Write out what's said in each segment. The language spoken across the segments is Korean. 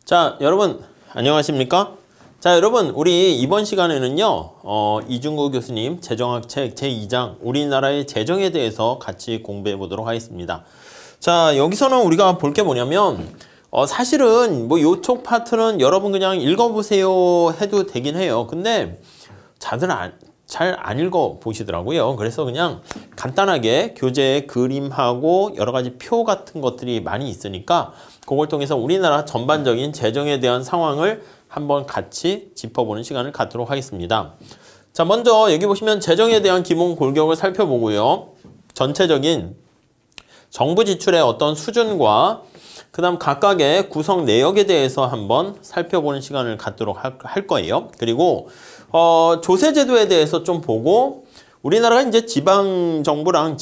자, 여러분 안녕하십니까? 자, 여러분 우리 이번 시간에는요 이중구 교수님 재정학책 제2장 우리나라의 재정에 대해서 같이 공부해 보도록 하겠습니다. 자, 여기서는 우리가 볼 게 뭐냐면 사실은 뭐 요쪽 파트는 여러분 그냥 읽어보세요 해도 되긴 해요. 근데 잘 안 읽어 보시더라고요. 그래서 그냥 간단하게 교재에 그림하고 여러 가지 표 같은 것들이 많이 있으니까 그걸 통해서 우리나라 전반적인 재정에 대한 상황을 한번 같이 짚어보는 시간을 갖도록 하겠습니다. 자, 먼저 여기 보시면 재정에 대한 기본 골격을 살펴보고요. 전체적인 정부 지출의 어떤 수준과 그 다음 각각의 구성 내역에 대해서 한번 살펴보는 시간을 갖도록 할 거예요. 그리고 조세제도에 대해서 좀 보고 우리나라가 이제 지방정부랑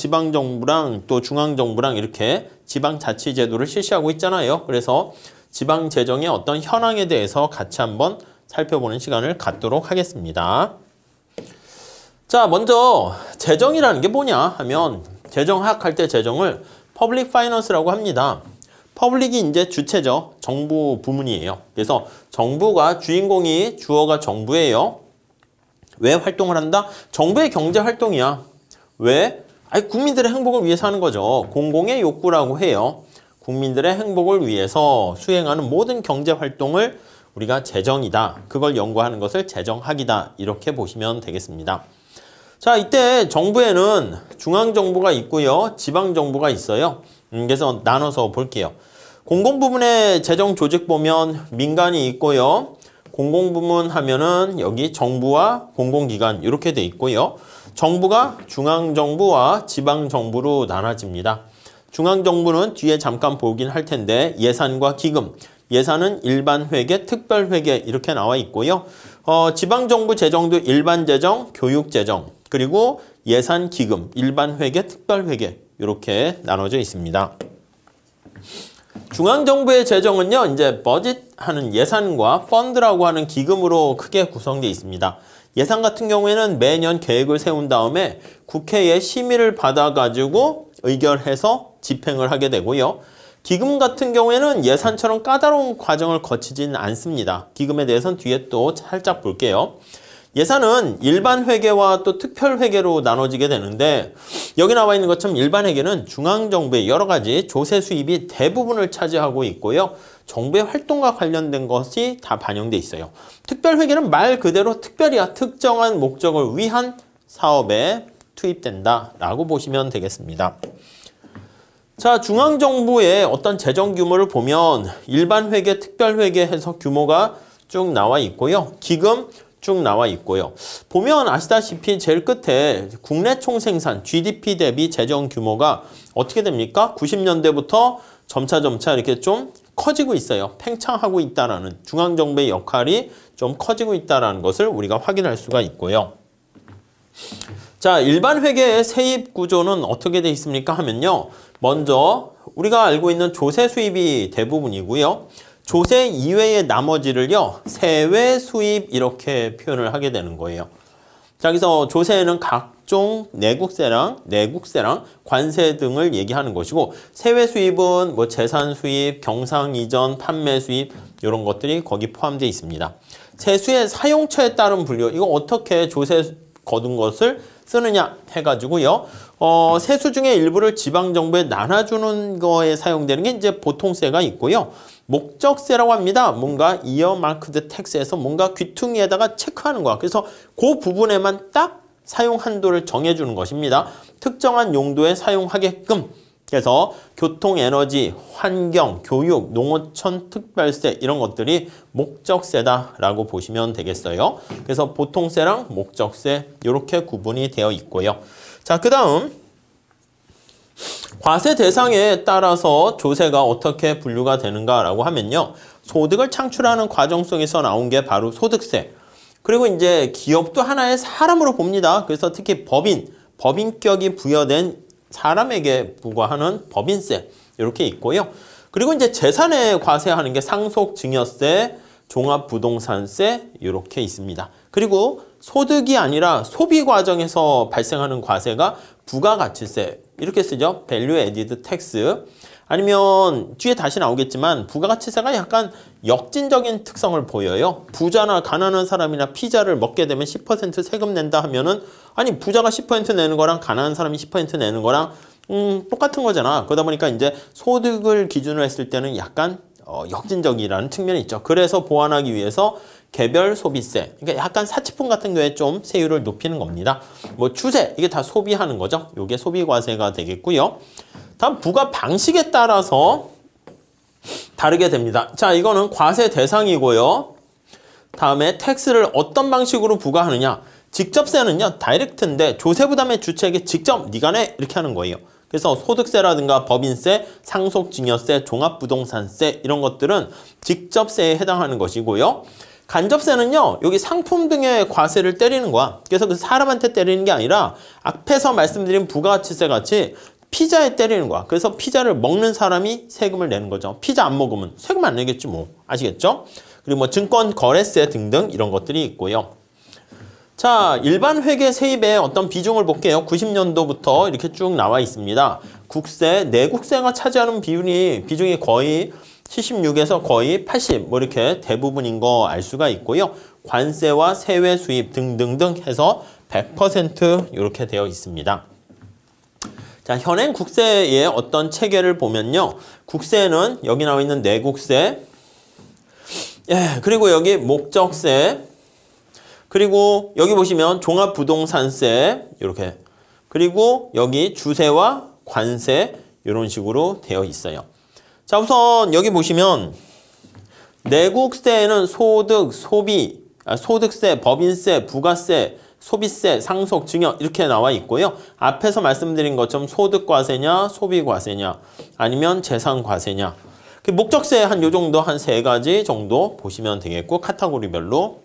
또 중앙정부랑 이렇게 지방자치제도를 실시하고 있잖아요. 그래서 지방재정의 어떤 현황에 대해서 같이 한번 살펴보는 시간을 갖도록 하겠습니다. 자, 먼저 재정이라는 게 뭐냐 하면 재정학 할 때 재정을 퍼블릭 파이낸스라고 합니다. 퍼블릭이 이제 주체죠. 정부 부문이에요. 그래서 정부가 주인공이 주어가 정부예요. 왜 활동을 한다? 정부의 경제 활동이야. 왜? 국민들의 행복을 위해서 하는 거죠. 공공의 욕구라고 해요. 국민들의 행복을 위해서 수행하는 모든 경제 활동을 우리가 재정이다. 그걸 연구하는 것을 재정학이다. 이렇게 보시면 되겠습니다. 자, 이때 정부에는 중앙정부가 있고요. 지방정부가 있어요. 그래서 나눠서 볼게요. 공공부문의 재정 조직 보면 민간이 있고요. 공공부문 하면은 여기 정부와 공공기관 이렇게 돼 있고요. 정부가 중앙정부와 지방정부로 나눠집니다. 중앙정부는 뒤에 잠깐 보긴 할 텐데 예산과 기금, 예산은 일반회계, 특별회계 이렇게 나와 있고요. 지방정부 재정도 일반재정, 교육재정, 그리고 예산, 기금, 일반회계, 특별회계 이렇게 나눠져 있습니다. 중앙정부의 재정은요, 이제 버짓하는 예산과 펀드라고 하는 기금으로 크게 구성되어 있습니다. 예산 같은 경우에는 매년 계획을 세운 다음에 국회의 심의를 받아가지고 의결해서 집행을 하게 되고요. 기금 같은 경우에는 예산처럼 까다로운 과정을 거치지는 않습니다. 기금에 대해서는 뒤에 또 살짝 볼게요. 예산은 일반 회계와 또 특별 회계로 나눠지게 되는데 여기 나와 있는 것처럼 일반 회계는 중앙정부의 여러 가지 조세 수입이 대부분을 차지하고 있고요. 정부의 활동과 관련된 것이 다 반영돼 있어요. 특별 회계는 말 그대로 특별이야. 특정한 목적을 위한 사업에 투입된다라고 보시면 되겠습니다. 자, 중앙정부의 어떤 재정 규모를 보면 일반 회계, 특별 회계 해서 규모가 쭉 나와 있고요. 기금 쭉 나와 있고요. 보면 아시다시피 제일 끝에 국내 총생산 GDP 대비 재정 규모가 어떻게 됩니까? 90년대부터 점차 이렇게 좀 커지고 있어요. 팽창하고 있다라는 중앙정부의 역할이 좀 커지고 있다라는 것을 우리가 확인할 수가 있고요. 자, 일반 회계의 세입 구조는 어떻게 돼 있습니까? 하면요. 먼저 우리가 알고 있는 조세 수입이 대부분이고요. 조세 이외의 나머지를요, 세외 수입 이렇게 표현을 하게 되는 거예요. 자, 여기서 조세에는 각종 내국세랑 관세 등을 얘기하는 것이고, 세외 수입은 뭐 재산 수입, 경상 이전, 판매 수입 이런 것들이 거기 포함되어 있습니다. 세수의 사용처에 따른 분류, 이거 어떻게 조세 거둔 것을 쓰느냐 해가지고요. 세수 중에 일부를 지방정부에 나눠주는 거에 사용되는 게 이제 보통세가 있고요. 목적세라고 합니다. 뭔가 이어마크드 텍스에서 뭔가 귀퉁이에다가 체크하는 거야. 그래서 그 부분에만 딱 사용 한도를 정해주는 것입니다. 특정한 용도에 사용하게끔. 그래서 교통, 에너지, 환경, 교육, 농어촌 특별세 이런 것들이 목적세다라고 보시면 되겠어요. 그래서 보통세랑 목적세 이렇게 구분이 되어 있고요. 자, 그 다음 과세 대상에 따라서 조세가 어떻게 분류가 되는가라고 하면요. 소득을 창출하는 과정 속에서 나온 게 바로 소득세. 그리고 이제 기업도 하나의 사람으로 봅니다. 그래서 특히 법인격이 부여된 사람에게 부과하는 법인세 이렇게 있고요. 그리고 이제 재산에 과세하는 게 상속증여세, 종합부동산세 이렇게 있습니다. 그리고 소득이 아니라 소비 과정에서 발생하는 과세가 부가가치세 이렇게 쓰죠. Value Added Tax. 아니면 뒤에 다시 나오겠지만 부가가치세가 약간 역진적인 특성을 보여요. 부자나 가난한 사람이나 피자를 먹게 되면 10% 세금 낸다 하면은 아니 부자가 10% 내는 거랑 가난한 사람이 10% 내는 거랑 똑같은 거잖아. 그러다 보니까 이제 소득을 기준으로 했을 때는 약간 역진적이라는 측면이 있죠. 그래서 보완하기 위해서 개별 소비세, 그러니까 약간 사치품 같은 경우에 좀 세율을 높이는 겁니다. 뭐 추세, 이게 다 소비하는 거죠. 이게 소비과세가 되겠고요. 다음 부과 방식에 따라서 다르게 됩니다. 자, 이거는 과세 대상이고요. 다음에 텍스를 어떤 방식으로 부과하느냐. 직접세는요, 다이렉트인데 조세 부담의 주체에게 직접 네가 내 이렇게 하는 거예요. 그래서 소득세라든가 법인세, 상속증여세, 종합부동산세 이런 것들은 직접세에 해당하는 것이고요. 간접세는요, 여기 상품 등의 과세를 때리는 거야. 그래서 그 사람한테 때리는 게 아니라 앞에서 말씀드린 부가가치세 같이 피자에 때리는 거야. 그래서 피자를 먹는 사람이 세금을 내는 거죠. 피자 안 먹으면 세금 안 내겠지 뭐. 아시겠죠? 그리고 뭐 증권 거래세 등등 이런 것들이 있고요. 자, 일반 회계 세입의 어떤 비중을 볼게요. 90년도부터 이렇게 쭉 나와 있습니다. 국세, 내국세가 차지하는 비중이 거의 76에서 거의 80, 뭐 이렇게 대부분인 거 알 수가 있고요. 관세와 세외 수입 등등등 해서 100% 이렇게 되어 있습니다. 자, 현행 국세의 어떤 체계를 보면요. 국세는 여기 나와 있는 내국세, 그리고 여기 목적세, 그리고 여기 보시면 종합부동산세 이렇게, 그리고 여기 주세와 관세 이런 식으로 되어 있어요. 자, 우선 여기 보시면 내국세에는 소득, 소득세, 법인세, 부가세, 소비세, 상속, 증여 이렇게 나와 있고요. 앞에서 말씀드린 것처럼 소득과세냐, 소비과세냐, 아니면 재산과세냐. 목적세 한 요 정도 한 3가지 정도 보시면 되겠고 카테고리별로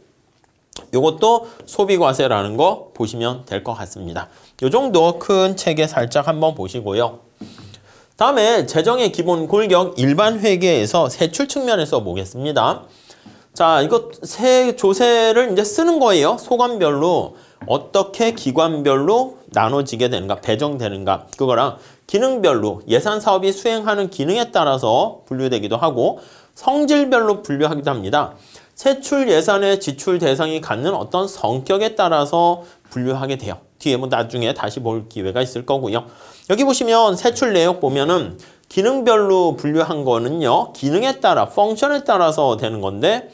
요것도 소비과세라는 거 보시면 될 것 같습니다. 요 정도 큰 체계 살짝 한번 보시고요. 다음에 재정의 기본 골격 일반 회계에서 세출 측면에서 보겠습니다. 자, 이거 조세를 이제 쓰는 거예요. 소관별로 어떻게 기관별로 나눠지게 되는가, 배정되는가, 그거랑 기능별로 예산 사업이 수행하는 기능에 따라서 분류되기도 하고 성질별로 분류하기도 합니다. 세출 예산의 지출 대상이 갖는 어떤 성격에 따라서 분류하게 돼요. 뒤에 뭐 나중에 다시 볼 기회가 있을 거고요. 여기 보시면 세출 내역 보면은 기능별로 분류한 거는요. 기능에 따라, 펑션에 따라서 되는 건데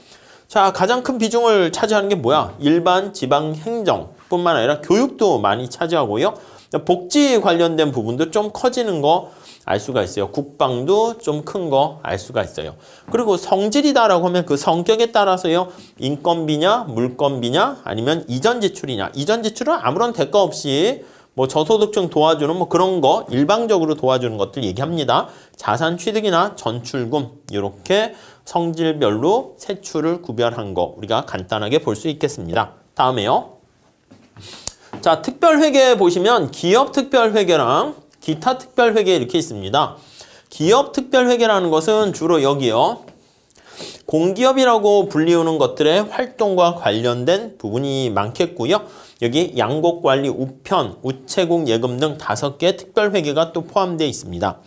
자, 가장 큰 비중을 차지하는 게 뭐야? 일반 지방 행정뿐만 아니라 교육도 많이 차지하고요. 복지 관련된 부분도 좀 커지는 거 알 수가 있어요. 국방도 좀 큰 거 알 수가 있어요. 그리고 성질이다라고 하면 그 성격에 따라서요. 인건비냐, 물건비냐, 아니면 이전 지출이냐. 이전 지출은 아무런 대가 없이 뭐 저소득층 도와주는 뭐 그런 거 일방적으로 도와주는 것들 얘기합니다. 자산 취득이나 전출금 이렇게 성질별로 세출을 구별한 거 우리가 간단하게 볼 수 있겠습니다. 다음에요. 자, 특별회계 보시면 기업특별회계랑 기타 특별회계 이렇게 있습니다. 기업특별회계라는 것은 주로 여기요. 공기업이라고 불리우는 것들의 활동과 관련된 부분이 많겠고요. 여기 양곡관리, 우편, 우체국 예금 등 5개 특별회계가 또 포함되어 있습니다.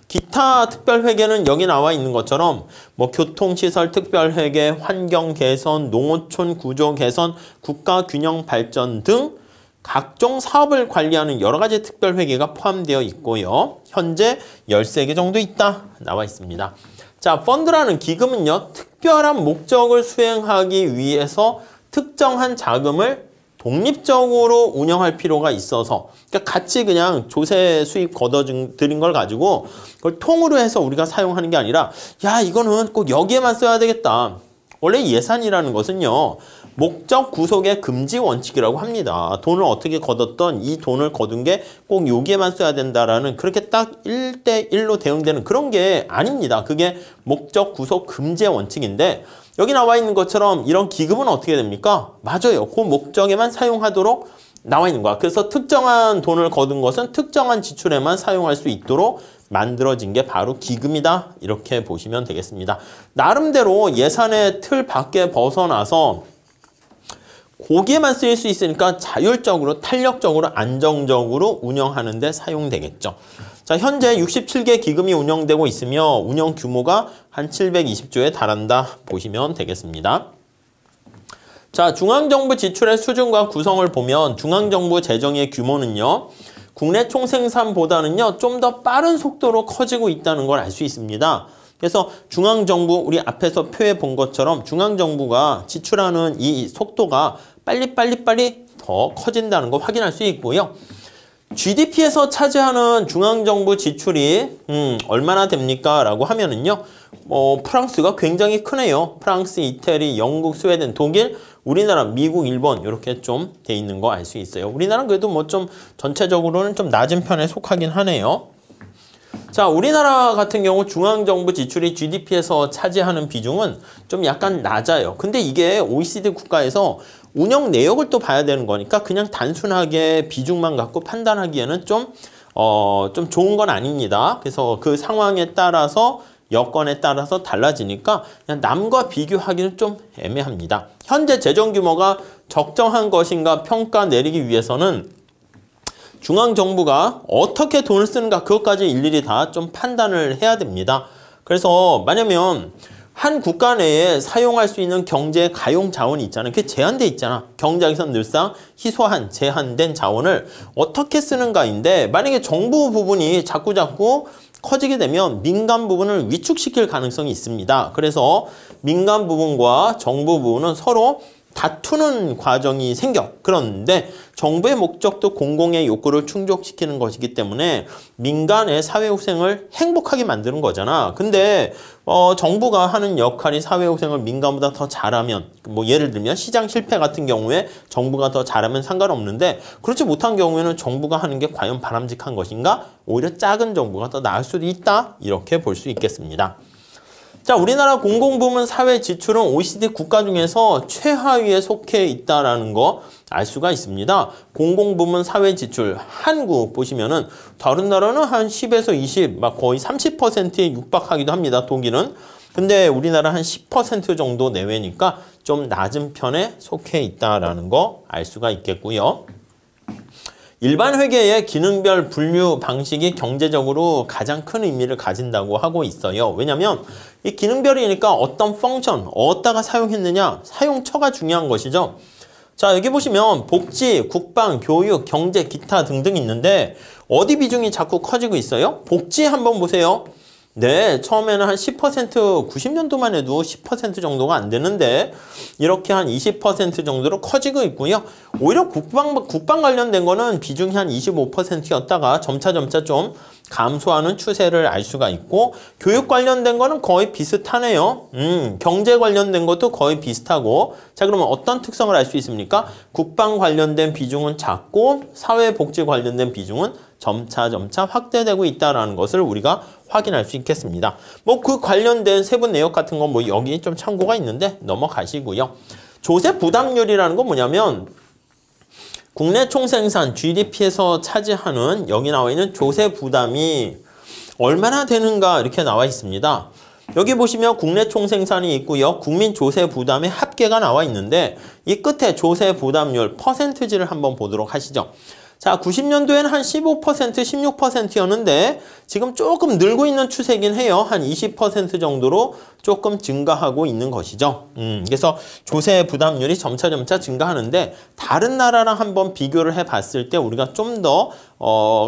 기타 특별회계는 여기 나와 있는 것처럼 뭐 교통시설 특별회계, 환경개선, 농어촌 구조 개선, 국가균형 발전 등 각종 사업을 관리하는 여러 가지 특별회계가 포함되어 있고요. 현재 13개 정도 있다 나와 있습니다. 자, 펀드라는 기금은요. 특별한 목적을 수행하기 위해서 특정한 자금을 독립적으로 운영할 필요가 있어서 그러니까 같이 그냥 조세 수입 걷어들인 걸 가지고 그걸 통으로 해서 우리가 사용하는 게 아니라 야, 이거는 꼭 여기에만 써야 되겠다. 원래 예산이라는 것은요. 목적 구속의 금지 원칙이라고 합니다. 돈을 어떻게 걷었던 이 돈을 거둔 게 꼭 여기에만 써야 된다라는 그렇게 딱 1대1로 대응되는 그런 게 아닙니다. 그게 목적 구속 금지의 원칙인데 여기 나와 있는 것처럼 이런 기금은 어떻게 됩니까? 맞아요. 그 목적에만 사용하도록 나와 있는 거야. 그래서 특정한 돈을 거둔 것은 특정한 지출에만 사용할 수 있도록 만들어진 게 바로 기금이다. 이렇게 보시면 되겠습니다. 나름대로 예산의 틀 밖에 벗어나서 거기에만 쓰일 수 있으니까 자율적으로, 탄력적으로, 안정적으로 운영하는 데 사용되겠죠. 자, 현재 67개 기금이 운영되고 있으며 운영 규모가 한 720조에 달한다 보시면 되겠습니다. 자, 중앙정부 지출의 수준과 구성을 보면 중앙정부 재정의 규모는요. 국내 총생산보다는요. 좀 더 빠른 속도로 커지고 있다는 걸 알 수 있습니다. 그래서 중앙정부 우리 앞에서 표해 본 것처럼 중앙정부가 지출하는 이 속도가 빨리 더 커진다는 거 확인할 수 있고요. GDP에서 차지하는 중앙정부 지출이 얼마나 됩니까? 라고 하면은요. 프랑스가 굉장히 크네요. 프랑스, 이태리, 영국, 스웨덴, 독일, 우리나라, 미국, 일본 이렇게 좀 돼 있는 거 알 수 있어요. 우리나라는 그래도 뭐 좀 전체적으로는 좀 낮은 편에 속하긴 하네요. 자, 우리나라 같은 경우 중앙정부 지출이 GDP에서 차지하는 비중은 좀 약간 낮아요. 근데 이게 OECD 국가에서 운영 내역을 또 봐야 되는 거니까 그냥 단순하게 비중만 갖고 판단하기에는 좀 좋은 건 아닙니다. 그래서 그 상황에 따라서 여건에 따라서 달라지니까 그냥 남과 비교하기는 좀 애매합니다. 현재 재정 규모가 적정한 것인가 평가 내리기 위해서는 중앙정부가 어떻게 돈을 쓰는가 그것까지 일일이 다 좀 판단을 해야 됩니다. 그래서 만약에 한 국가 내에 사용할 수 있는 경제 가용 자원이 있잖아요. 그게 제한돼 있잖아. 경제학에서는 늘상 희소한, 제한된 자원을 어떻게 쓰는가인데 만약에 정부 부분이 자꾸 커지게 되면 민간 부분을 위축시킬 가능성이 있습니다. 그래서 민간 부분과 정부 부분은 서로 다투는 과정이 생겨. 그런데 정부의 목적도 공공의 욕구를 충족시키는 것이기 때문에 민간의 사회후생을 행복하게 만드는 거잖아. 근데 정부가 하는 역할이 사회후생을 민간보다 더 잘하면 뭐 예를 들면 시장 실패 같은 경우에 정부가 더 잘하면 상관없는데 그렇지 못한 경우에는 정부가 하는 게 과연 바람직한 것인가? 오히려 작은 정부가 더 나을 수도 있다. 이렇게 볼 수 있겠습니다. 자, 우리나라 공공부문 사회 지출은 OECD 국가 중에서 최하위에 속해 있다라는 거 알 수가 있습니다. 공공부문 사회 지출 한국 보시면은 다른 나라는 한 10에서 20, 막 거의 30%에 육박하기도 합니다. 독일은. 근데 우리나라 한 10% 정도 내외니까 좀 낮은 편에 속해 있다라는 거 알 수가 있겠고요. 일반 회계의 기능별 분류 방식이 경제적으로 가장 큰 의미를 가진다고 하고 있어요. 왜냐하면 이 기능별이니까 어떤 펑션, 어디다가 사용했느냐, 사용처가 중요한 것이죠. 자, 여기 보시면 복지, 국방, 교육, 경제, 기타 등등 있는데 어디 비중이 자꾸 커지고 있어요? 복지 한번 보세요. 네, 처음에는 한 10%, 90년도만 해도 10% 정도가 안 되는데 이렇게 한 20% 정도로 커지고 있고요. 오히려 국방 관련된 거는 비중이 한 25%였다가 점차 좀 감소하는 추세를 알 수가 있고 교육 관련된 거는 거의 비슷하네요. 경제 관련된 것도 거의 비슷하고 자, 그러면 어떤 특성을 알 수 있습니까? 국방 관련된 비중은 작고 사회복지 관련된 비중은 점차 확대되고 있다는 것을 우리가 확인할 수 있겠습니다. 뭐 그 관련된 세부 내역 같은 건 뭐 여기 좀 참고가 있는데 넘어가시고요. 조세 부담률이라는 건 뭐냐면 국내 총생산 GDP에서 차지하는 여기 나와 있는 조세 부담이 얼마나 되는가 이렇게 나와 있습니다. 여기 보시면 국내 총생산이 있고요. 국민 조세 부담의 합계가 나와 있는데 이 끝에 조세 부담률 퍼센트지를 한번 보도록 하시죠. 자, 90년도에는 한 15%, 16%였는데 지금 조금 늘고 있는 추세긴 해요. 한 20% 정도로 조금 증가하고 있는 것이죠. 그래서 조세 부담률이 점차 증가하는데 다른 나라랑 한번 비교를 해봤을 때 우리가 좀 더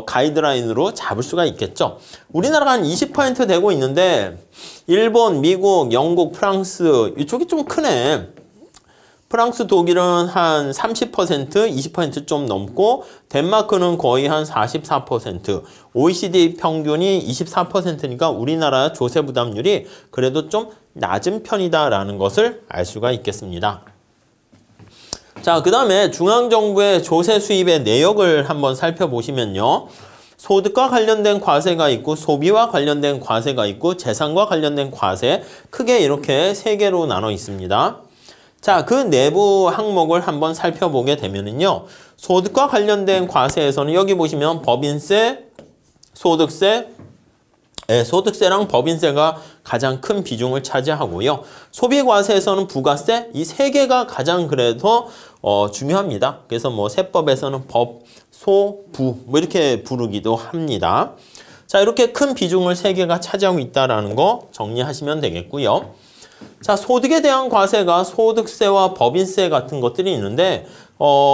가이드라인으로 잡을 수가 있겠죠. 우리나라가 한 20% 되고 있는데 일본, 미국, 영국, 프랑스 이쪽이 좀 크네. 프랑스, 독일은 한 30%, 20% 좀 넘고 덴마크는 거의 한 44%, OECD 평균이 24%니까 우리나라 조세 부담률이 그래도 좀 낮은 편이다라는 것을 알 수가 있겠습니다. 자, 그 다음에 중앙정부의 조세 수입의 내역을 한번 살펴보시면요. 소득과 관련된 과세가 있고 소비와 관련된 과세가 있고 재산과 관련된 과세 크게 이렇게 세 개로 나눠 있습니다. 자, 그 내부 항목을 한번 살펴보게 되면은요. 소득과 관련된 과세에서는 여기 보시면 법인세, 소득세, 소득세랑 법인세가 가장 큰 비중을 차지하고요. 소비과세에서는 부가세, 이 세 개가 가장 그래도 중요합니다. 그래서 뭐 세법에서는 법, 소, 부 뭐 이렇게 부르기도 합니다. 자, 이렇게 큰 비중을 세 개가 차지하고 있다라는 거 정리하시면 되겠고요. 자, 소득에 대한 과세가 소득세와 법인세 같은 것들이 있는데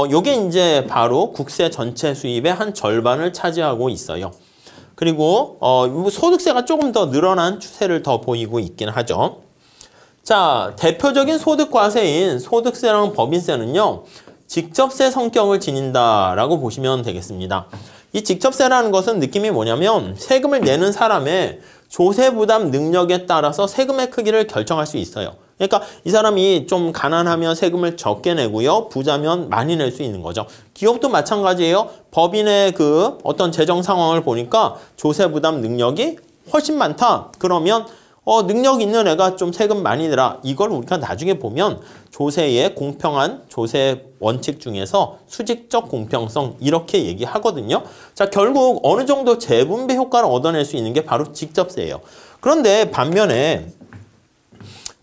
요게 이제 바로 국세 전체 수입의 한 절반을 차지하고 있어요. 그리고 소득세가 조금 더 늘어난 추세를 더 보이고 있긴 하죠. 자, 대표적인 소득 과세인 소득세랑 법인세는요. 직접세 성격을 지닌다라고 보시면 되겠습니다. 이 직접세라는 것은 느낌이 뭐냐면 세금을 내는 사람의 조세 부담 능력에 따라서 세금의 크기를 결정할 수 있어요. 그러니까 이 사람이 좀 가난하면 세금을 적게 내고요. 부자면 많이 낼 수 있는 거죠. 기업도 마찬가지예요. 법인의 그 어떤 재정 상황을 보니까 조세 부담 능력이 훨씬 많다. 그러면 능력 있는 애가 좀 세금 많이 내라. 이걸 우리가 나중에 보면 조세의 공평한 조세 원칙 중에서 수직적 공평성 이렇게 얘기하거든요. 자, 결국 어느 정도 재분배 효과를 얻어낼 수 있는 게 바로 직접세예요. 그런데 반면에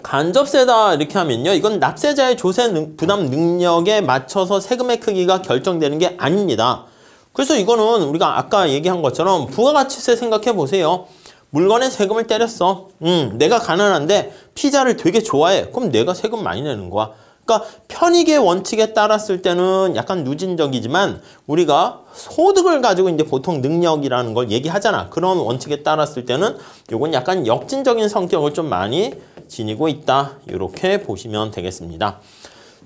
간접세다 이렇게 하면요. 이건 납세자의 조세 부담 능력에 맞춰서 세금의 크기가 결정되는 게 아닙니다. 그래서 이거는 우리가 아까 얘기한 것처럼 부가가치세 생각해 보세요. 물건에 세금을 때렸어. 내가 가난한데 피자를 되게 좋아해. 그럼 내가 세금 많이 내는 거야. 그러니까 편익의 원칙에 따랐을 때는 약간 누진적이지만 우리가 소득을 가지고 이제 보통 능력이라는 걸 얘기하잖아. 그런 원칙에 따랐을 때는 요건 약간 역진적인 성격을 좀 많이 지니고 있다. 이렇게 보시면 되겠습니다.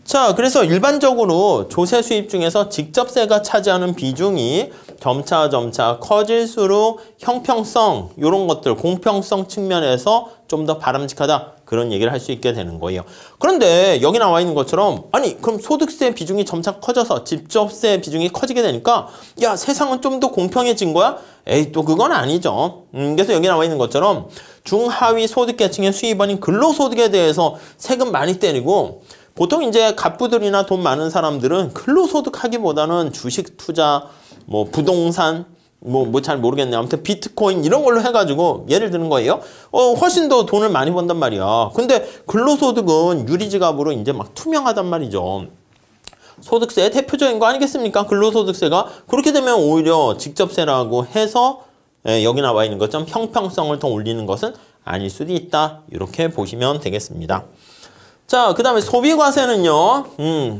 자, 그래서 일반적으로 조세 수입 중에서 직접세가 차지하는 비중이 점차 커질수록 형평성 이런 것들 공평성 측면에서 좀 더 바람직하다 그런 얘기를 할 수 있게 되는 거예요. 그런데 여기 나와 있는 것처럼 아니 그럼 소득세 비중이 점차 커져서 직접세 비중이 커지게 되니까 야 세상은 좀 더 공평해진 거야? 에이 또 그건 아니죠. 그래서 여기 나와 있는 것처럼 중하위 소득계층의 수입원인 근로소득에 대해서 세금 많이 때리고 보통 이제 갑부들이나 돈 많은 사람들은 근로소득하기보다는 주식 투자, 뭐 부동산, 뭐 잘 모르겠네요. 아무튼 비트코인 이런 걸로 해가지고 예를 드는 거예요. 훨씬 더 돈을 많이 번단 말이야. 근데 근로소득은 유리지갑으로 이제 막 투명하단 말이죠. 소득세의 대표적인 거 아니겠습니까? 근로소득세가. 그렇게 되면 오히려 직접세라고 해서 여기 나와 있는 것처럼 형평성을 더 올리는 것은 아닐 수도 있다. 이렇게 보시면 되겠습니다. 자, 그 다음에 소비과세는요,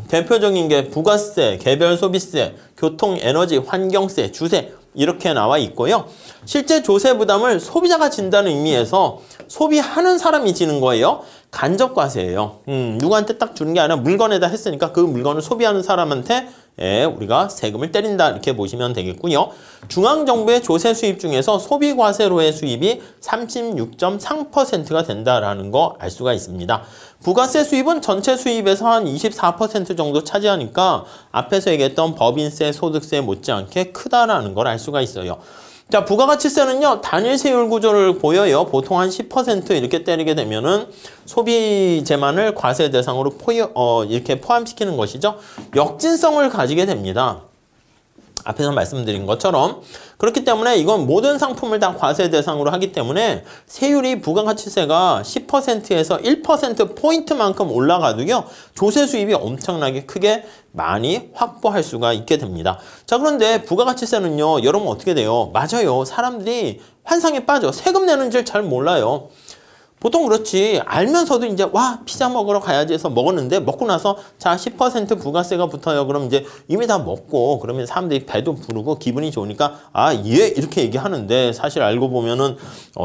대표적인 게 부가세, 개별소비세, 교통, 에너지, 환경세, 주세 이렇게 나와 있고요. 실제 조세 부담을 소비자가 진다는 의미에서 소비하는 사람이 지는 거예요. 간접과세예요. 누구한테 딱 주는 게 아니라 물건에다 했으니까 그 물건을 소비하는 사람한테 우리가 세금을 때린다 이렇게 보시면 되겠고요. 중앙정부의 조세 수입 중에서 소비과세로의 수입이 36.3%가 된다라는 거 알 수가 있습니다. 부가세 수입은 전체 수입에서 한 24% 정도 차지하니까 앞에서 얘기했던 법인세, 소득세 못지않게 크다라는 걸 알 수가 있어요. 자, 부가가치세는요, 단일세율 구조를 보여요. 보통 한 10% 이렇게 때리게 되면은 소비재만을 과세 대상으로 이렇게 포함시키는 것이죠. 역진성을 가지게 됩니다. 앞에서 말씀드린 것처럼. 그렇기 때문에 이건 모든 상품을 다 과세 대상으로 하기 때문에 세율이 부가가치세가 10%에서 1%포인트만큼 올라가도요. 조세 수입이 엄청나게 크게 많이 확보할 수가 있게 됩니다. 자, 그런데 부가가치세는요. 여러분 어떻게 돼요? 맞아요. 사람들이 환상에 빠져. 세금 내는 줄 잘 몰라요. 보통 그렇지. 알면서도 이제 와 피자 먹으러 가야지 해서 먹었는데 먹고 나서 자 10% 부가세가 붙어요. 그럼 이제 이미 다 먹고 그러면 사람들이 배도 부르고 기분이 좋으니까 아 예 이렇게 얘기하는데 사실 알고 보면은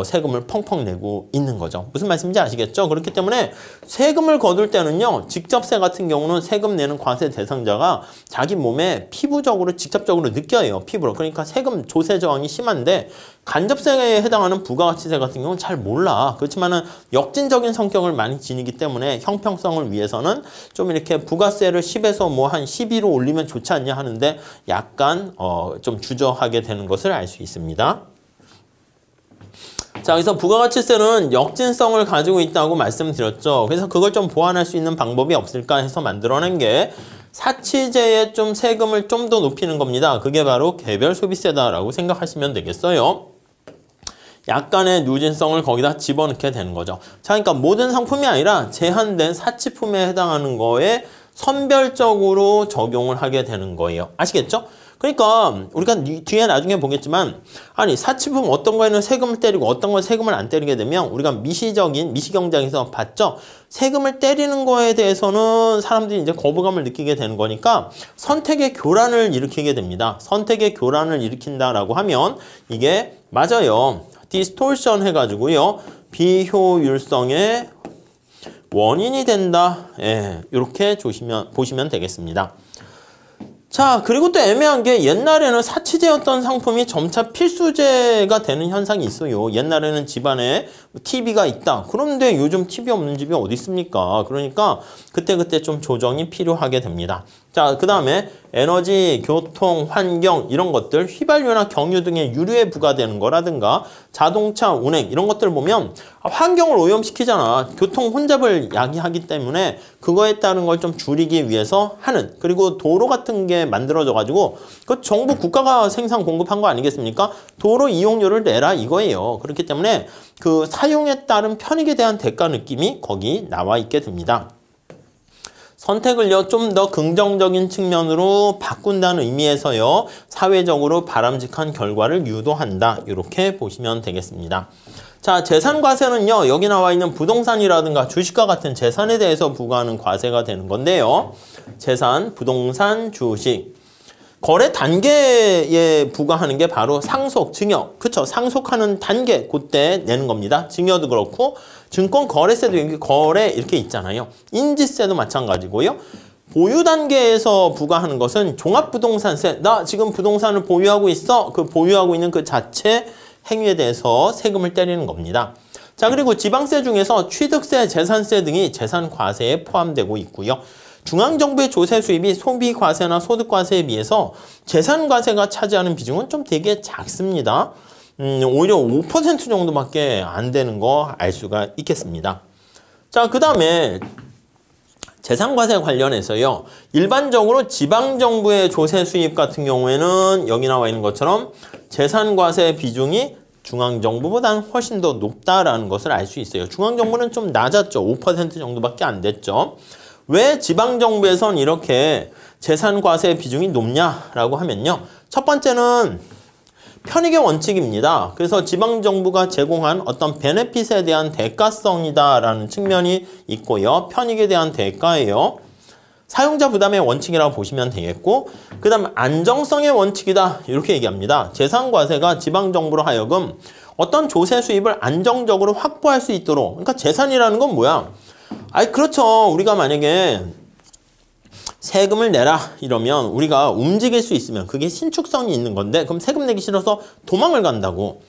세금을 펑펑 내고 있는 거죠. 무슨 말씀인지 아시겠죠? 그렇기 때문에 세금을 거둘 때는요. 직접세 같은 경우는 세금 내는 과세 대상자가 자기 몸에 피부적으로 직접적으로 느껴요. 피부로. 그러니까 세금 조세 저항이 심한데 간접세에 해당하는 부가가치세 같은 경우는 잘 몰라. 그렇지만은 역진적인 성격을 많이 지니기 때문에 형평성을 위해서는 좀 이렇게 부가세를 10에서 뭐 한 12로 올리면 좋지 않냐 하는데 약간 좀 주저하게 되는 것을 알 수 있습니다. 자, 그래서 부가가치세는 역진성을 가지고 있다고 말씀드렸죠. 그래서 그걸 좀 보완할 수 있는 방법이 없을까 해서 만들어낸 게 사치제에 좀 세금을 좀 더 높이는 겁니다. 그게 바로 개별소비세다라고 생각하시면 되겠어요. 약간의 누진성을 거기다 집어넣게 되는 거죠. 자, 그러니까 모든 상품이 아니라 제한된 사치품에 해당하는 거에 선별적으로 적용을 하게 되는 거예요. 아시겠죠? 그러니까 우리가 뒤에 나중에 보겠지만 아니 사치품 어떤 거에는 세금을 때리고 어떤 건 세금을 안 때리게 되면 우리가 미시경제에서 봤죠. 세금을 때리는 거에 대해서는 사람들이 이제 거부감을 느끼게 되는 거니까 선택의 교란을 일으키게 됩니다. 선택의 교란을 일으킨다라고 하면 이게 맞아요. 디스토션 해가지고요. 비효율성의 원인이 된다. 예, 이렇게 보시면 되겠습니다. 자, 그리고 또 애매한 게 옛날에는 사치제였던 상품이 점차 필수제가 되는 현상이 있어요. 옛날에는 집안에 TV가 있다. 그런데 요즘 TV 없는 집이 어디 있습니까? 그러니까 그때그때 좀 조정이 필요하게 됩니다. 자, 그 다음에 에너지, 교통, 환경 이런 것들, 휘발유나 경유 등의 유류에 부과되는 거라든가 자동차 운행 이런 것들 보면 환경을 오염시키잖아. 교통 혼잡을 야기하기 때문에 그거에 따른 걸 좀 줄이기 위해서 하는, 그리고 도로 같은 게 만들어져 가지고 그 정부 국가가 생산 공급한 거 아니겠습니까? 도로 이용료를 내라 이거예요. 그렇기 때문에 그 사용에 따른 편익에 대한 대가 느낌이 거기 나와 있게 됩니다. 선택을요, 좀 더 긍정적인 측면으로 바꾼다는 의미에서요, 사회적으로 바람직한 결과를 유도한다. 이렇게 보시면 되겠습니다. 자, 재산과세는요, 여기 나와 있는 부동산이라든가 주식과 같은 재산에 대해서 부과하는 과세가 되는 건데요. 재산, 부동산, 주식. 거래 단계에 부과하는 게 바로 상속, 증여. 그쵸? 상속하는 단계, 그때 내는 겁니다. 증여도 그렇고, 증권 거래세도 여기 거래 이렇게 있잖아요. 인지세도 마찬가지고요. 보유 단계에서 부과하는 것은 종합부동산세. 나 지금 부동산을 보유하고 있어. 그 보유하고 있는 그 자체 행위에 대해서 세금을 때리는 겁니다. 자, 그리고 지방세 중에서 취득세, 재산세 등이 재산과세에 포함되고 있고요. 중앙정부의 조세 수입이 소비과세나 소득과세에 비해서 재산과세가 차지하는 비중은 좀 되게 작습니다. 오히려 5% 정도밖에 안 되는 거 알 수가 있겠습니다. 자, 그 다음에 재산과세 관련해서요. 일반적으로 지방정부의 조세 수입 같은 경우에는 여기 나와 있는 것처럼 재산과세 비중이 중앙정부보다는 훨씬 더 높다라는 것을 알 수 있어요. 중앙정부는 좀 낮았죠. 5% 정도밖에 안 됐죠. 왜 지방정부에선 이렇게 재산과세 비중이 높냐라고 하면요. 첫 번째는 편익의 원칙입니다. 그래서 지방정부가 제공한 어떤 베네핏에 대한 대가성이다라는 측면이 있고요. 편익에 대한 대가예요. 사용자 부담의 원칙이라고 보시면 되겠고, 그 다음 안정성의 원칙이다 이렇게 얘기합니다. 재산과세가 지방정부로 하여금 어떤 조세 수입을 안정적으로 확보할 수 있도록, 그러니까 재산이라는 건 뭐야? 아니 그렇죠. 우리가 만약에 세금을 내라 이러면 우리가 움직일 수 있으면 그게 신축성이 있는 건데, 그럼 세금 내기 싫어서 도망을 간다고.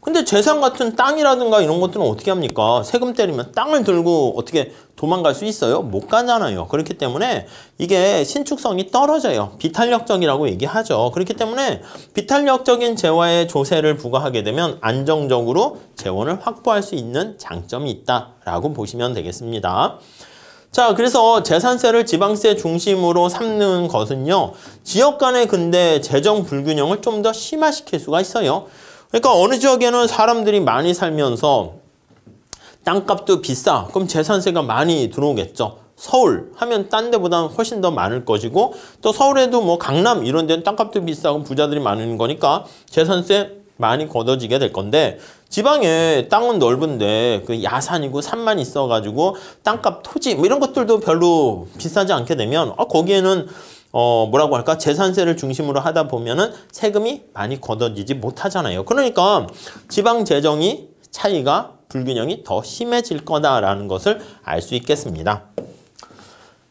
근데 재산 같은 땅이라든가 이런 것들은 어떻게 합니까? 세금 때리면 땅을 들고 어떻게 도망갈 수 있어요? 못 가잖아요. 그렇기 때문에 이게 신축성이 떨어져요. 비탄력적이라고 얘기하죠. 그렇기 때문에 비탄력적인 재화에 조세를 부과하게 되면 안정적으로 재원을 확보할 수 있는 장점이 있다라고 보시면 되겠습니다. 자, 그래서 재산세를 지방세 중심으로 삼는 것은요, 지역 간의 근데 재정 불균형을 좀 더 심화시킬 수가 있어요. 그러니까 어느 지역에는 사람들이 많이 살면서 땅값도 비싸. 그럼 재산세가 많이 들어오겠죠. 서울 하면 딴 데보다는 훨씬 더 많을 것이고, 또 서울에도 뭐 강남 이런 데는 땅값도 비싸고 부자들이 많은 거니까 재산세 많이 걷어지게 될 건데, 지방에 땅은 넓은데 그 야산이고 산만 있어가지고 땅값, 토지 뭐 이런 것들도 별로 비싸지 않게 되면 거기에는 뭐라고 할까? 재산세를 중심으로 하다 보면은 세금이 많이 걷어지지 못하잖아요. 그러니까 지방 재정이 차이가, 불균형이 더 심해질 거다라는 것을 알 수 있겠습니다.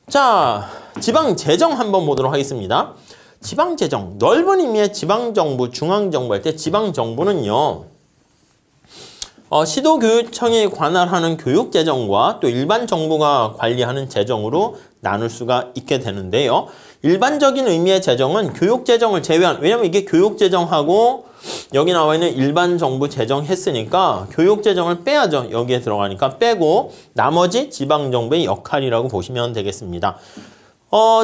자, 지방 재정 한번 보도록 하겠습니다. 지방 재정, 넓은 의미의 지방정부, 중앙정부 할 때 지방정부는요, 시도교육청이 관할하는 교육재정과 또 일반 정부가 관리하는 재정으로 나눌 수가 있게 되는데요. 일반적인 의미의 재정은 교육재정을 제외한, 왜냐면 이게 교육재정하고 여기 나와 있는 일반 정부 재정 했으니까 교육재정을 빼야죠. 여기에 들어가니까 빼고 나머지 지방정부의 역할이라고 보시면 되겠습니다.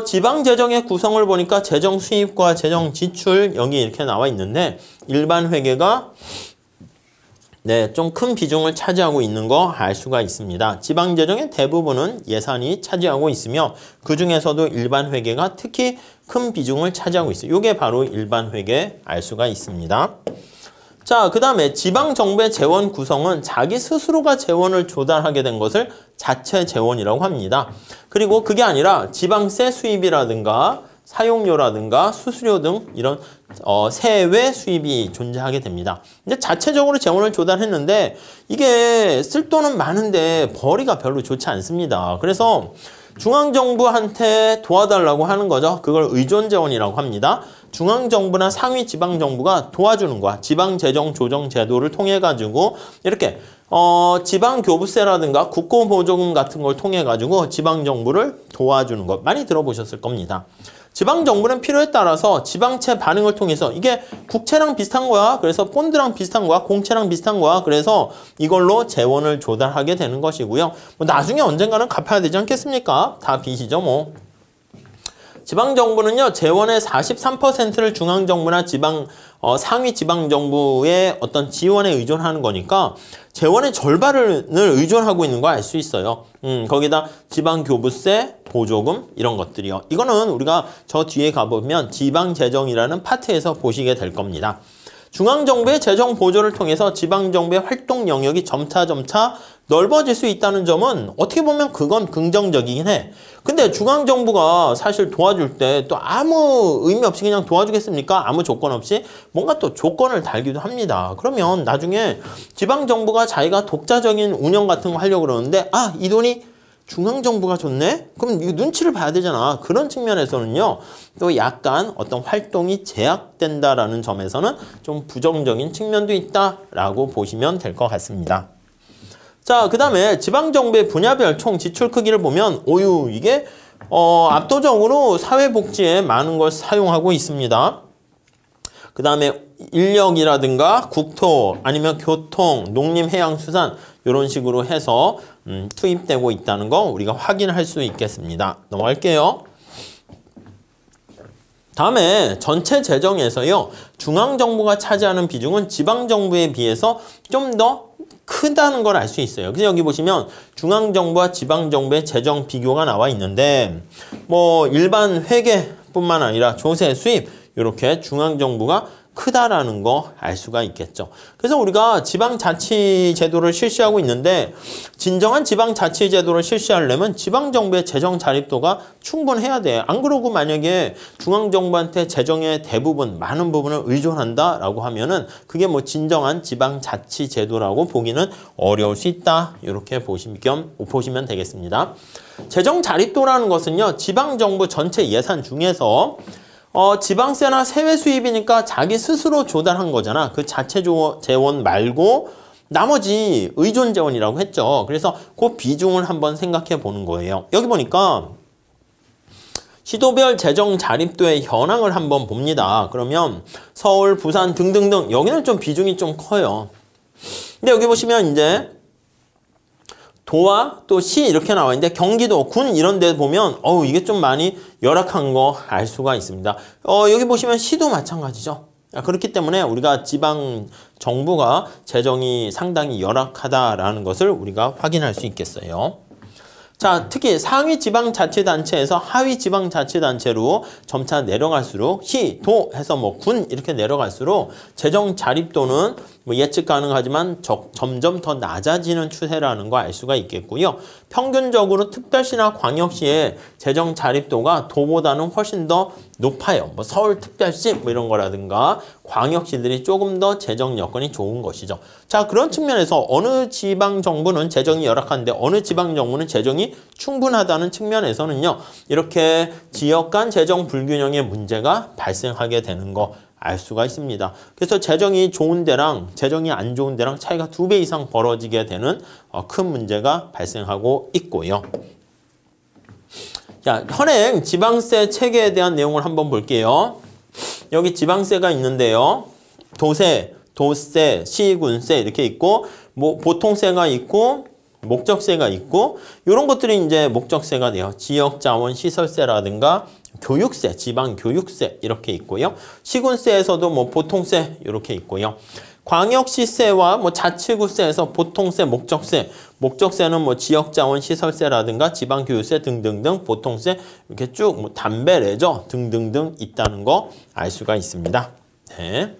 지방재정의 구성을 보니까 재정 수입과 재정 지출 여기 이렇게 나와 있는데, 일반 회계가 네, 좀 큰 비중을 차지하고 있는 거 알 수가 있습니다. 지방재정의 대부분은 예산이 차지하고 있으며 그 중에서도 일반회계가 특히 큰 비중을 차지하고 있어요. 이게 바로 일반회계 알 수가 있습니다. 자, 그 다음에 지방정부의 재원 구성은 자기 스스로가 재원을 조달하게 된 것을 자체 재원이라고 합니다. 그리고 그게 아니라 지방세 수입이라든가 사용료라든가 수수료 등 이런 세외 수입이 존재하게 됩니다. 근데 자체적으로 재원을 조달했는데 이게 쓸 돈은 많은데 벌이가 별로 좋지 않습니다. 그래서 중앙정부한테 도와달라고 하는 거죠. 그걸 의존재원이라고 합니다. 중앙정부나 상위 지방정부가 도와주는 거야. 지방재정조정제도를 통해 가지고 이렇게 지방교부세라든가 국고보조금 같은 걸 통해 가지고 지방정부를 도와주는 것 많이 들어보셨을 겁니다. 지방정부는 필요에 따라서 지방채 반응을 통해서 이게 국채랑 비슷한 거야. 그래서 본드랑 비슷한 거야. 공채랑 비슷한 거야. 그래서 이걸로 재원을 조달하게 되는 것이고요. 뭐 나중에 언젠가는 갚아야 되지 않겠습니까? 다 빚이죠 뭐. 지방정부는요, 재원의 43%를 중앙정부나 상위 지방정부의 어떤 지원에 의존하는 거니까 재원의 절반을 의존하고 있는 거 알 수 있어요. 거기다 지방교부세, 보조금 이런 것들이요. 이거는 우리가 저 뒤에 가보면 지방재정이라는 파트에서 보시게 될 겁니다. 중앙정부의 재정 보조를 통해서 지방정부의 활동 영역이 점차 넓어질 수 있다는 점은 어떻게 보면 그건 긍정적이긴 해. 근데 중앙정부가 사실 도와줄 때 또 아무 의미 없이 그냥 도와주겠습니까? 아무 조건 없이 뭔가 또 조건을 달기도 합니다. 그러면 나중에 지방정부가 자기가 독자적인 운영 같은 거 하려고 그러는데 이 돈이 중앙정부가 줬네? 그럼 이거 눈치를 봐야 되잖아. 그런 측면에서는요, 또 약간 어떤 활동이 제약된다라는 점에서는 좀 부정적인 측면도 있다라고 보시면 될 것 같습니다. 자, 그 다음에 지방정부의 분야별 총 지출 크기를 보면, 이게, 압도적으로 사회복지에 많은 걸 사용하고 있습니다. 그 다음에 인력이라든가 국토 아니면 교통, 농림, 해양, 수산 이런 식으로 해서 투입되고 있다는 거 우리가 확인할 수 있겠습니다. 넘어갈게요. 다음에 전체 재정에서요, 중앙정부가 차지하는 비중은 지방정부에 비해서 좀 더 크다는 걸 알 수 있어요. 그래서 여기 보시면 중앙정부와 지방정부의 재정 비교가 나와 있는데 뭐 일반 회계뿐만 아니라 조세, 수입 이렇게 중앙정부가 크다라는 거 알 수가 있겠죠. 그래서 우리가 지방자치제도를 실시하고 있는데 진정한 지방자치제도를 실시하려면 지방정부의 재정 자립도가 충분해야 돼. 안 그러고 만약에 중앙정부한테 재정의 대부분, 많은 부분을 의존한다라고 하면은 그게 뭐 진정한 지방자치제도라고 보기는 어려울 수 있다. 이렇게 보시면 되겠습니다. 재정 자립도라는 것은요, 지방정부 전체 예산 중에서 지방세나 세외 수입이니까 자기 스스로 조달한 거잖아. 그 자체 재원 말고 나머지 의존 재원이라고 했죠. 그래서 그 비중을 한번 생각해 보는 거예요. 여기 보니까 시도별 재정 자립도의 현황을 한번 봅니다. 그러면 서울, 부산 등등등 여기는 좀 비중이 좀 커요. 근데 여기 보시면 이제 도와 또 시 이렇게 나와 있는데 경기도, 군 이런 데 보면 이게 좀 많이 열악한 거 알 수가 있습니다. 여기 보시면 시도 마찬가지죠. 그렇기 때문에 우리가 지방 정부가 재정이 상당히 열악하다라는 것을 우리가 확인할 수 있겠어요. 자, 특히 상위 지방자치단체에서 하위 지방자치단체로 점차 내려갈수록 시, 도 해서 뭐 군 이렇게 내려갈수록 재정 자립도는 뭐 예측 가능하지만 점점 더 낮아지는 추세라는 거 알 수가 있겠고요. 평균적으로 특별시나 광역시의 재정 자립도가 도보다는 훨씬 더 높아요. 뭐 서울특별시 뭐 이런 거라든가 광역시들이 조금 더 재정 여건이 좋은 것이죠. 자, 그런 측면에서 어느 지방정부는 재정이 열악한데 어느 지방정부는 재정이 충분하다는 측면에서는요, 이렇게 지역 간 재정 불균형의 문제가 발생하게 되는 거 알 수가 있습니다. 그래서 재정이 좋은 데랑 재정이 안 좋은 데랑 차이가 2배 이상 벌어지게 되는 큰 문제가 발생하고 있고요. 자, 현행 지방세 체계에 대한 내용을 한번 볼게요. 여기 지방세가 있는데요. 도세, 도세, 시군세 이렇게 있고 뭐 보통세가 있고 목적세가 있고 이런 것들이 이제 목적세가 돼요. 지역자원시설세라든가 교육세, 지방교육세 이렇게 있고요. 시군세에서도 뭐 보통세 이렇게 있고요. 광역시세와 뭐 자치구세에서 보통세, 목적세, 목적세는 뭐 지역자원 시설세라든가 지방교육세 등등등 보통세 이렇게 쭉 뭐 담배, 레저 등등등 있다는 거 알 수가 있습니다. 네.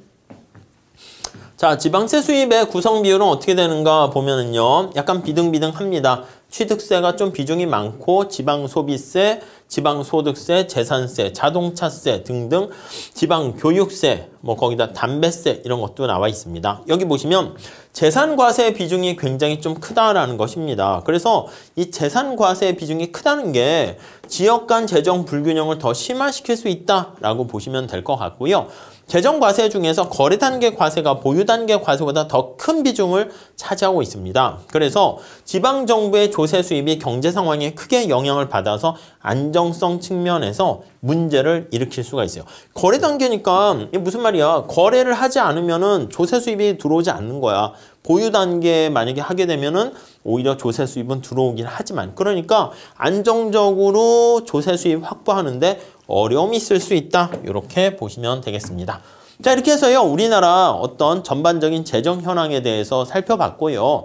자, 지방세 수입의 구성 비율은 어떻게 되는가 보면은요, 약간 비등비등합니다. 취득세가 좀 비중이 많고 지방소비세, 지방소득세, 재산세, 자동차세 등등 지방교육세, 뭐 거기다 담배세 이런 것도 나와 있습니다. 여기 보시면 재산과세 비중이 굉장히 좀 크다라는 것입니다. 그래서 이 재산과세 비중이 크다는 게 지역 간 재정 불균형을 더 심화시킬 수 있다라고 보시면 될 것 같고요. 재정과세 중에서 거래단계 과세가 보유단계 과세보다 더 큰 비중을 차지하고 있습니다. 그래서 지방정부의 조세 수입이 경제 상황에 크게 영향을 받아서 안정성 측면에서 문제를 일으킬 수가 있어요. 거래단계니까 이게 무슨 말이야? 거래를 하지 않으면은 조세 수입이 들어오지 않는 거야. 보유단계 만약에 하게 되면은 오히려 조세 수입은 들어오긴 하지만 그러니까 안정적으로 조세 수입 확보하는데 어려움이 있을 수 있다. 이렇게 보시면 되겠습니다. 자, 이렇게 해서요, 우리나라 어떤 전반적인 재정 현황에 대해서 살펴봤고요.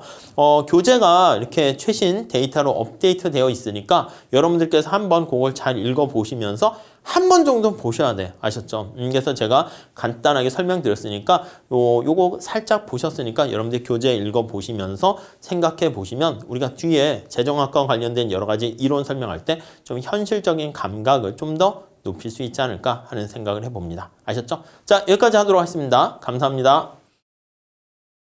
교재가 이렇게 최신 데이터로 업데이트 되어 있으니까 여러분들께서 한번 그걸 잘 읽어보시면서 한 번 정도 보셔야 돼. 아셨죠? 그래서 제가 간단하게 설명드렸으니까 요거 살짝 보셨으니까 여러분들 교재 읽어보시면서 생각해 보시면 우리가 뒤에 재정학과 관련된 여러 가지 이론 설명할 때 좀 현실적인 감각을 좀 더 높일 수 있지 않을까 하는 생각을 해봅니다. 아셨죠? 자, 여기까지 하도록 하겠습니다. 감사합니다.